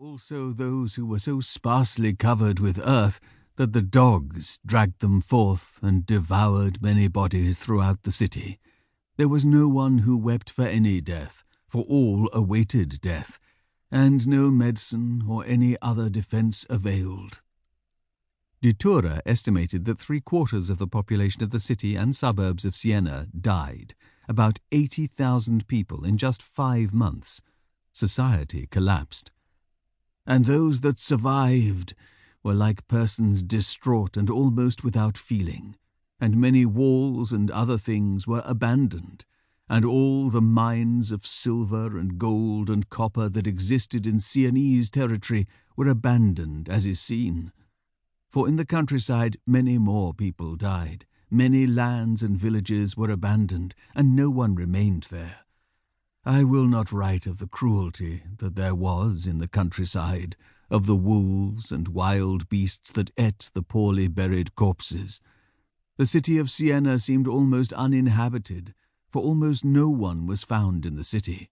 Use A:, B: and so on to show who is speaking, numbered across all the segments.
A: also those who were so sparsely covered with earth that the dogs dragged them forth and devoured many bodies throughout the city. There was no one who wept for any death, for all awaited death, and no medicine or any other defence availed. Dutura estimated that 3/4 of the population of the city and suburbs of Siena died, about 80,000 people in just 5 months. Society collapsed. And those that survived were like persons distraught and almost without feeling, and many walls and other things were abandoned, and all the mines of silver and gold and copper that existed in Sienese territory were abandoned, as is seen. For in the countryside many more people died, many lands and villages were abandoned, and no one remained there. I will not write of the cruelty that there was in the countryside, of the wolves and wild beasts that ate the poorly buried corpses. The city of Siena seemed almost uninhabited, for almost no one was found in the city.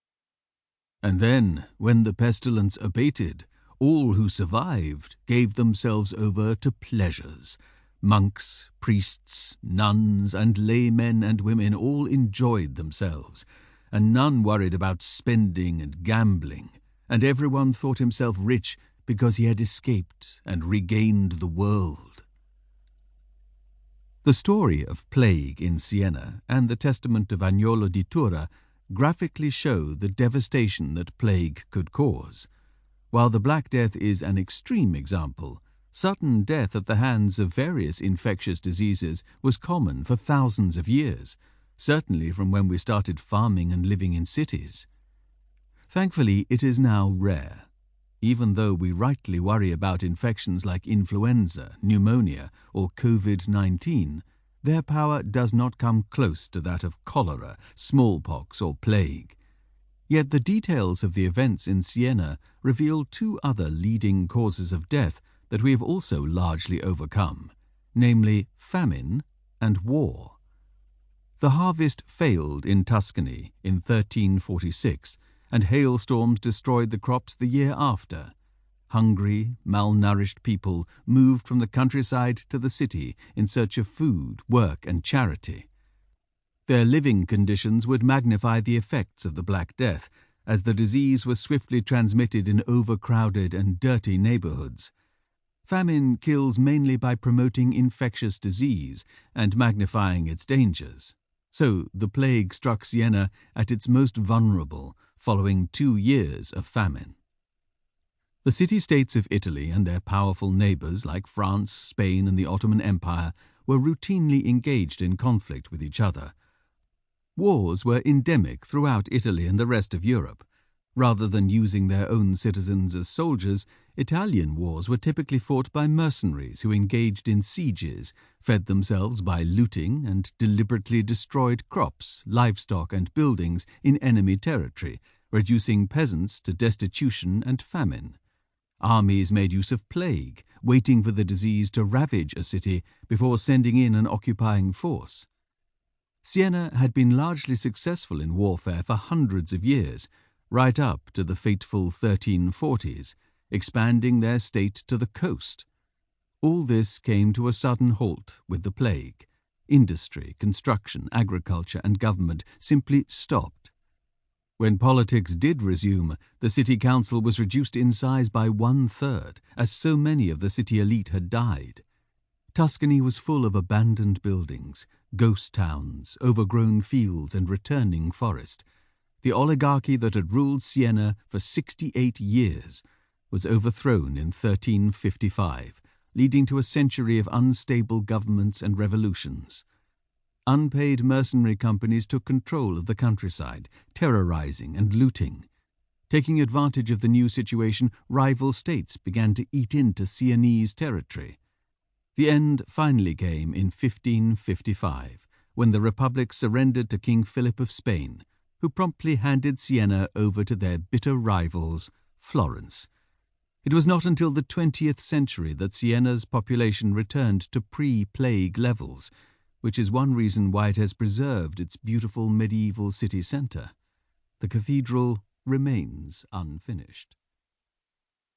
A: And then, when the pestilence abated, all who survived gave themselves over to pleasures. Monks, priests, nuns, and laymen and women all enjoyed themselves, and none worried about spending and gambling, and everyone thought himself rich because he had escaped and regained the world. The story of plague in Siena and the testament of Agnolo di Tura graphically show the devastation that plague could cause. While the Black Death is an extreme example, sudden death at the hands of various infectious diseases was common for thousands of years, certainly from when we started farming and living in cities. Thankfully, it is now rare. Even though we rightly worry about infections like influenza, pneumonia, or COVID-19, their power does not come close to that of cholera, smallpox, or plague. Yet the details of the events in Siena reveal 2 other leading causes of death that we have also largely overcome, namely famine and war. The harvest failed in Tuscany in 1346, and hailstorms destroyed the crops the year after. Hungry, malnourished people moved from the countryside to the city in search of food, work, and charity. Their living conditions would magnify the effects of the Black Death, as the disease was swiftly transmitted in overcrowded and dirty neighborhoods. Famine kills mainly by promoting infectious disease and magnifying its dangers. So the plague struck Siena at its most vulnerable, following 2 years of famine. The city-states of Italy and their powerful neighbors like France, Spain, and the Ottoman Empire were routinely engaged in conflict with each other. Wars were endemic throughout Italy and the rest of Europe. Rather than using their own citizens as soldiers, Italian wars were typically fought by mercenaries who engaged in sieges, fed themselves by looting, and deliberately destroyed crops, livestock, and buildings in enemy territory, reducing peasants to destitution and famine. Armies made use of plague, waiting for the disease to ravage a city before sending in an occupying force. Siena had been largely successful in warfare for hundreds of years, right up to the fateful 1340s, expanding their state to the coast. All this came to a sudden halt with the plague. Industry, construction, agriculture, and government simply stopped. When politics did resume, the city council was reduced in size by 1/3, as so many of the city elite had died. Tuscany was full of abandoned buildings, ghost towns, overgrown fields, and returning forest. The oligarchy that had ruled Siena for 68 years was overthrown in 1355, leading to a century of unstable governments and revolutions. Unpaid mercenary companies took control of the countryside, terrorizing and looting. Taking advantage of the new situation, rival states began to eat into Sienese territory. The end finally came in 1555, when the Republic surrendered to King Philip of Spain, who promptly handed Siena over to their bitter rivals, Florence. It was not until the 20th century that Siena's population returned to pre-plague levels, which is one reason why it has preserved its beautiful medieval city centre. The cathedral remains unfinished.